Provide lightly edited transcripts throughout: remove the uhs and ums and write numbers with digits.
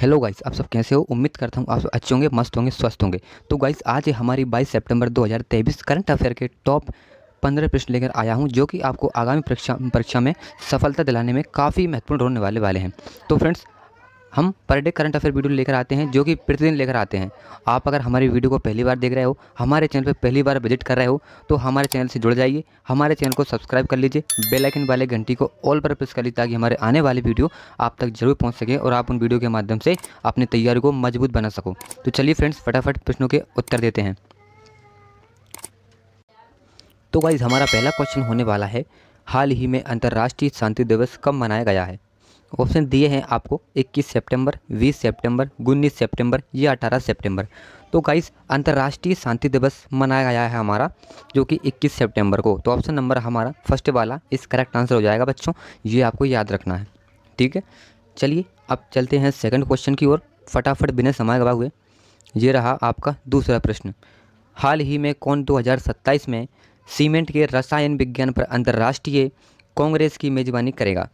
Hello guys, आप सब कैसे हो। उम्मीद करता हूँ आप सब अच्छे होंगे, मस्त होंगे, स्वस्थ होंगे। तो गाइस आज है हमारी 22 सितंबर 2023 करंट अफेयर के टॉप 15 प्रश्न लेकर आया हूँ, जो कि आपको आगामी परीक्षा में सफलता दिलाने में काफ़ी महत्वपूर्ण रोल निभाने वाले हैं। तो फ्रेंड्स, हम per day current affair video लेकर आते हैं, जो कि प्रतिदिन लेकर आते हैं। आप अगर हमारी वीडियो को पहली बार देख रहे हो, हमारे चैनल पर पहली बार विजिट कर रहे हो, तो हमारे चैनल से जुड़ जाइए, हमारे चैनल को सब्सक्राइब कर लीजिए, बेल आइकन वाले घंटी को ऑल पर प्रेस कर लीजिए, ताकि हमारे आने वाली वीडियो आप तक जरूर पहुंच सके और आप उन वीडियो के माध्यम से अपनी तैयारी को मजबूत बना सको। तो चलिए फ्रेंड्स, फटाफट प्रश्नों के उत्तर देते हैं। तो गाइज हमारा पहला क्वेश्चन होने वाला है, हाल ही में अंतर्राष्ट्रीय शांति दिवस कब मनाया गया है। ऑप्शन दिए हैं आपको 21 सितंबर, 20 सितंबर, 19 सितंबर या 18 सितंबर। तो गाइस अंतर्राष्ट्रीय शांति दिवस मनाया गया है हमारा, जो कि 21 सितंबर को। तो ऑप्शन नंबर हमारा फर्स्ट वाला इस करेक्ट आंसर हो जाएगा बच्चों, ये आपको याद रखना है, ठीक है। चलिए अब चलते हैं सेकंड क्वेश्चन की ओर, फटाफट बिना समय गवाए हुए। ये रहा आपका दूसरा प्रश्न, हाल ही में कौन 2027 में सीमेंट के रसायन विज्ञान पर अंतर्राष्ट्रीय कांग्रेस की मेजबानी करेगा।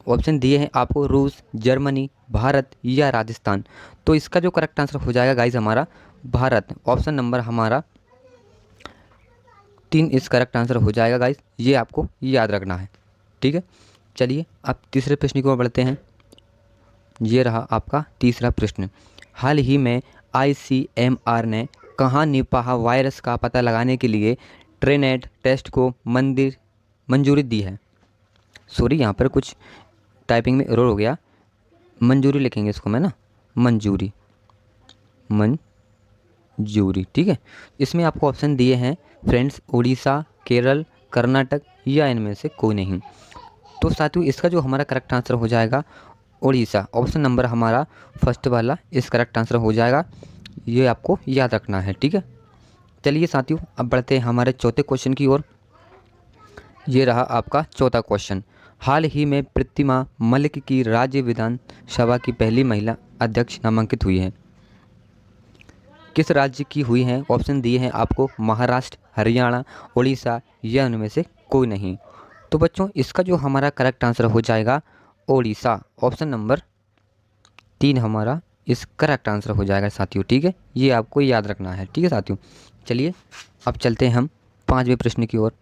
ऑप्शन दिए हैं आपको रूस, जर्मनी, भारत या राजस्थान। तो इसका जो करेक्ट आंसर हो जाएगा गाइज हमारा भारत। ऑप्शन नंबर हमारा 3 इस करेक्ट आंसर हो जाएगा गाइज, ये आपको याद रखना है, ठीक है। चलिए अब तीसरे प्रश्न की ओर बढ़ते हैं। ये रहा आपका तीसरा प्रश्न, हाल ही में ICMR ने कहाँ निपाह वायरस का पता लगाने के लिए ट्रेनेट टेस्ट को मंजूरी दी है। सॉरी, यहाँ पर कुछ टाइपिंग में एरर हो गया, मंजूरी लिखेंगे इसको मैं ना, मंजूरी, ठीक है। इसमें आपको ऑप्शन दिए हैं फ्रेंड्स, उड़ीसा, केरल, कर्नाटक या इनमें से कोई नहीं। तो साथियों इसका जो हमारा करेक्ट आंसर हो जाएगा उड़ीसा। ऑप्शन नंबर हमारा फर्स्ट वाला इस करेक्ट आंसर हो जाएगा, ये आपको याद रखना है, ठीक है। चलिए साथियों अब बढ़ते हैं हमारे चौथे क्वेश्चन की ओर। ये रहा आपका चौथा क्वेश्चन, हाल ही में प्रतिमा मलिक की राज्य विधानसभा की पहली महिला अध्यक्ष नामांकित हुई है। किस राज्य की हुई हैं। ऑप्शन दिए हैं आपको महाराष्ट्र, हरियाणा, उड़ीसा या उनमें से कोई नहीं। तो बच्चों इसका जो हमारा करेक्ट आंसर हो जाएगा उड़ीसा। ऑप्शन नंबर 3 हमारा इस करेक्ट आंसर हो जाएगा साथियों, ठीक है। ये आपको याद रखना है, ठीक है साथियों। चलिए अब चलते हैं हम पांचवें प्रश्न की ओर।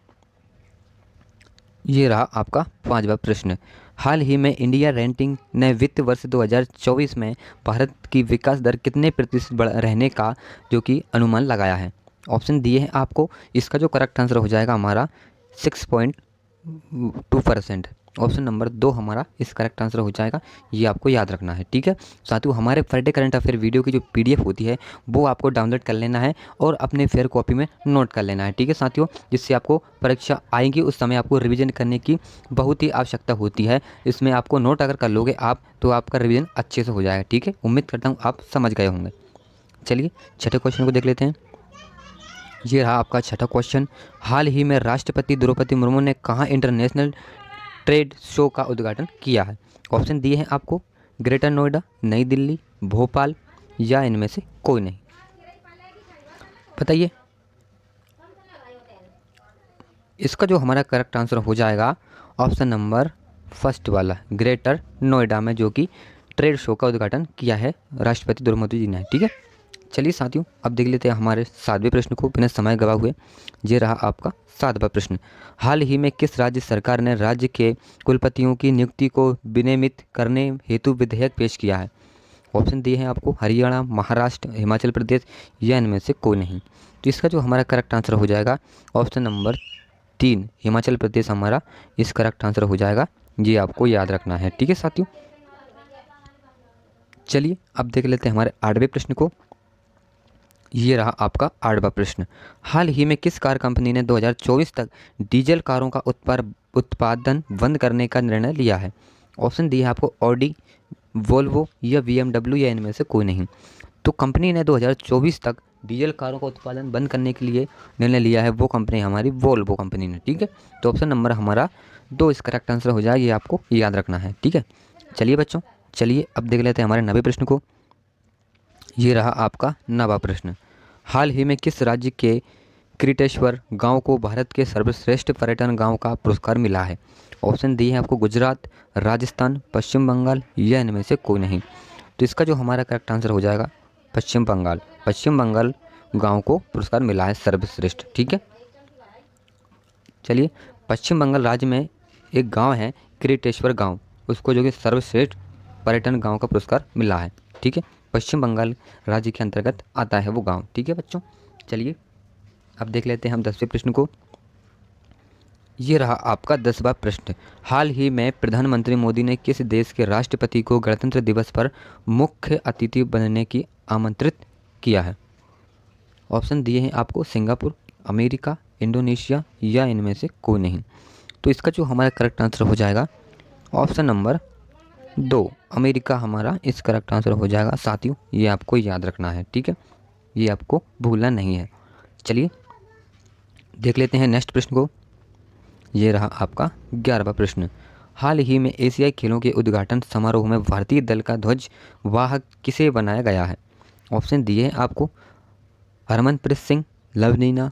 ये रहा आपका पांचवा प्रश्न, हाल ही में इंडिया रेटिंग ने वित्त वर्ष 2024 में भारत की विकास दर कितने प्रतिशत रहने का जो कि अनुमान लगाया है। ऑप्शन दिए हैं आपको, इसका जो करेक्ट आंसर हो जाएगा हमारा 6.2%। ऑप्शन नंबर 2 हमारा इस करेक्ट आंसर हो जाएगा, ये आपको याद रखना है, ठीक है साथियों। हमारे फ्राइडे करंट अफेयर वीडियो की जो PDF होती है वो आपको डाउनलोड कर लेना है और अपने फेयर कॉपी में नोट कर लेना है, ठीक है साथियों, जिससे आपको परीक्षा आएगी उस समय आपको रिवीजन करने की बहुत ही आवश्यकता होती है। इसमें आपको नोट अगर कर लोगे आप तो आपका रिवीजन अच्छे से हो जाएगा, ठीक है। उम्मीद करता हूँ आप समझ गए होंगे। चलिए छठे क्वेश्चन को देख लेते हैं। ये रहा आपका छठा क्वेश्चन, हाल ही में राष्ट्रपति द्रौपदी मुर्मू ने कहाँ इंटरनेशनल ट्रेड शो का उद्घाटन किया है। ऑप्शन दिए हैं आपको ग्रेटर नोएडा, नई दिल्ली, भोपाल या इनमें से कोई नहीं। बताइए इसका जो हमारा करेक्ट आंसर हो जाएगा ऑप्शन नंबर फर्स्ट वाला ग्रेटर नोएडा में, जो कि ट्रेड शो का उद्घाटन किया है राष्ट्रपति द्रौपदी जी ने, ठीक है। चलिए साथियों अब देख लेते हैं हमारे सातवें प्रश्न को बिना समय गवा हुए। ये रहा आपका सातवां प्रश्न, हाल ही में किस राज्य सरकार ने राज्य के कुलपतियों की नियुक्ति को विनियमित करने हेतु विधेयक पेश किया है। ऑप्शन दिए हैं आपको हरियाणा, महाराष्ट्र, हिमाचल प्रदेश या इनमें से कोई नहीं। तो इसका जो हमारा करेक्ट आंसर हो जाएगा ऑप्शन नंबर 3 हिमाचल प्रदेश हमारा इस करेक्ट आंसर हो जाएगा, ये आपको याद रखना है, ठीक है साथियों। चलिए अब देख लेते हैं हमारे आठवें प्रश्न को। ये रहा आपका आठवां प्रश्न, हाल ही में किस कार कंपनी ने 2024 तक डीजल कारों का उत्पादन बंद करने का निर्णय लिया है। ऑप्शन दिए हैं आपको ऑडी, वोल्वो या BMW या इनमें से कोई नहीं। तो कंपनी ने 2024 तक डीजल कारों का उत्पादन बंद करने के लिए निर्णय लिया है, वो कंपनी हमारी वोल्वो कंपनी ने, ठीक है। तो ऑप्शन नंबर हमारा 2 इस करेक्ट आंसर हो जाए, ये आपको याद रखना है, ठीक है। चलिए बच्चों, चलिए अब देख लेते हैं हमारे नवे प्रश्न को। ये रहा आपका नवा प्रश्न, हाल ही में किस राज्य के क्रिटेश्वर गांव को भारत के सर्वश्रेष्ठ पर्यटन गांव का पुरस्कार मिला है। ऑप्शन दिए हैं आपको गुजरात, राजस्थान, पश्चिम बंगाल या इनमें से कोई नहीं। तो इसका जो हमारा करेक्ट आंसर हो जाएगा पश्चिम बंगाल। पश्चिम बंगाल गांव को पुरस्कार मिला है सर्वश्रेष्ठ। ठीक है, चलिए पश्चिम बंगाल राज्य में एक गांव है किरीटेश्वर गांव, उसको जो कि सर्वश्रेष्ठ पर्यटन गांव का पुरस्कार मिला है। ठीक है, पश्चिम बंगाल राज्य के अंतर्गत आता है वो गांव। ठीक है बच्चों, चलिए अब देख लेते हैं हम 10वें प्रश्न को। ये रहा आपका 10वां प्रश्न। हाल ही में प्रधानमंत्री मोदी ने किस देश के राष्ट्रपति को गणतंत्र दिवस पर मुख्य अतिथि बनने की आमंत्रित किया है? ऑप्शन दिए हैं आपको सिंगापुर, अमेरिका, इंडोनेशिया या इनमें से कोई नहीं। तो इसका जो हमारा करेक्ट आंसर हो जाएगा ऑप्शन नंबर 2 अमेरिका हमारा इस करेक्ट आंसर हो जाएगा। साथियों ये आपको याद रखना है, ठीक है, ये आपको भूलना नहीं है। चलिए देख लेते हैं नेक्स्ट प्रश्न को। ये रहा आपका 11वां प्रश्न। हाल ही में एशियाई खेलों के उद्घाटन समारोह में भारतीय दल का ध्वज वाहक किसे बनाया गया है? ऑप्शन दिए हैं आपको हरमनप्रीत सिंह, लवलीना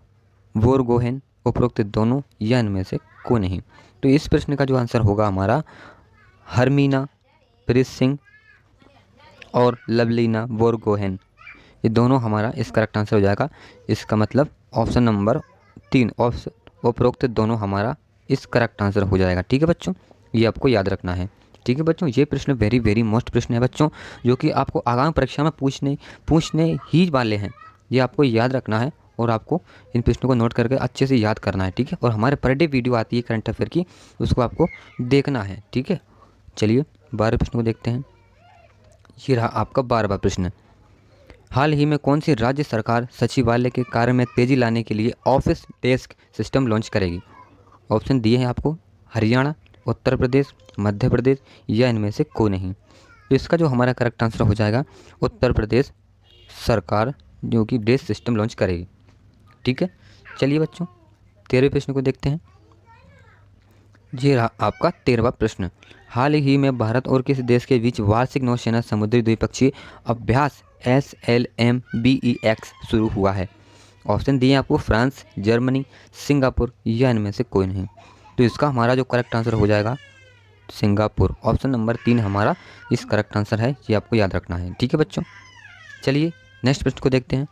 बोरगोहेन, उपरोक्त दोनों या इनमें से कोई नहीं। तो इस प्रश्न का जो आंसर होगा हमारा हरमीना प्रीत सिंह और लवलीना बोरगोहेन, ये दोनों हमारा इस करेक्ट आंसर हो जाएगा। इसका मतलब ऑप्शन नंबर 3 उपरोक्त दोनों हमारा इस करेक्ट आंसर हो जाएगा। ठीक है बच्चों, ये आपको याद रखना है। ठीक है बच्चों, ये प्रश्न वेरी वेरी मोस्ट प्रश्न है बच्चों, जो कि आपको आगामी परीक्षा में पूछने ही वाले हैं। ये आपको याद रखना है और आपको इन प्रश्नों को नोट करके अच्छे से याद करना है। ठीक है, और हमारे पर डे वीडियो आती है करंट अफेयर की, उसको आपको देखना है। ठीक है, चलिए 12वें प्रश्न को देखते हैं। ये रहा आपका 12वां प्रश्न। हाल ही में कौन सी राज्य सरकार सचिवालय के कार्य में तेजी लाने के लिए ऑफिस डेस्क सिस्टम लॉन्च करेगी? ऑप्शन दिए हैं आपको हरियाणा, उत्तर प्रदेश, मध्य प्रदेश या इनमें से कोई नहीं। तो इसका जो हमारा करेक्ट आंसर हो जाएगा उत्तर प्रदेश सरकार जो कि डेस्क सिस्टम लॉन्च करेगी। ठीक है, चलिए बच्चों 13वें प्रश्न को देखते हैं। ये रहा आपका 13वां प्रश्न। हाल ही में भारत और किस देश के बीच वार्षिक नौसेना समुद्री द्विपक्षीय अभ्यास SLMBEX शुरू हुआ है? ऑप्शन दिए आपको फ्रांस, जर्मनी, सिंगापुर या इनमें से कोई नहीं। तो इसका हमारा जो करेक्ट आंसर हो जाएगा सिंगापुर। ऑप्शन नंबर 3 हमारा इस करेक्ट आंसर है, ये आपको याद रखना है। ठीक है बच्चों, चलिए नेक्स्ट प्रश्न को देखते हैं।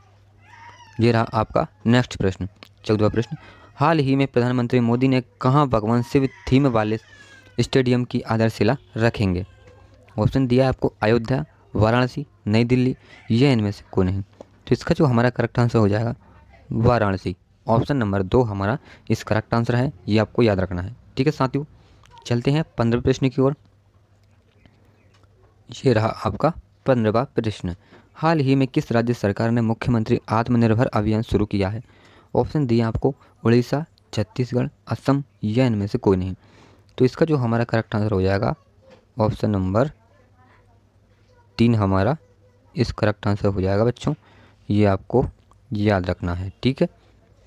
ये रहा आपका नेक्स्ट प्रश्न 14वां प्रश्न। हाल ही में प्रधानमंत्री मोदी ने कहाँ भगवान शिव थीम वाले स्टेडियम की आधारशिला रखेंगे? ऑप्शन दिया है आपको अयोध्या, वाराणसी, नई दिल्ली या इनमें से कोई नहीं। तो इसका जो हमारा करेक्ट आंसर हो जाएगा वाराणसी। ऑप्शन नंबर 2 हमारा इस करेक्ट आंसर है, ये आपको याद रखना है। ठीक है साथियों, चलते हैं 15वें प्रश्न की ओर। ये रहा आपका 15वां प्रश्न। हाल ही में किस राज्य सरकार ने मुख्यमंत्री आत्मनिर्भर अभियान शुरू किया है? ऑप्शन दिए आपको उड़ीसा, छत्तीसगढ़, असम या इनमें से कोई नहीं। तो इसका जो हमारा करेक्ट आंसर हो जाएगा ऑप्शन नंबर 3 हमारा इस करेक्ट आंसर हो जाएगा बच्चों, ये आपको याद रखना है। ठीक है,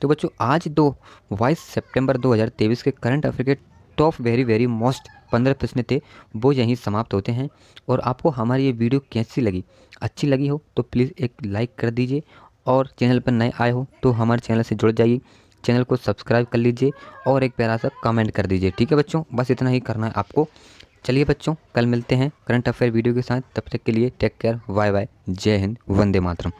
तो बच्चों आज 22 सितंबर 2023 के करंट अफेयर के टॉप वेरी वेरी मोस्ट 15 प्रश्न थे, वो यहीं समाप्त होते हैं। और आपको हमारी ये वीडियो कैसी लगी, अच्छी लगी हो तो प्लीज़ एक लाइक कर दीजिए, और चैनल पर नए आए हो तो हमारे चैनल से जुड़ जाइए, चैनल को सब्सक्राइब कर लीजिए और एक प्यारा सा कमेंट कर दीजिए। ठीक है बच्चों, बस इतना ही करना है आपको। चलिए बच्चों, कल मिलते हैं करंट अफेयर वीडियो के साथ, तब तक के लिए टेक केयर, बाय बाय, जय हिंद, वंदे मातरम।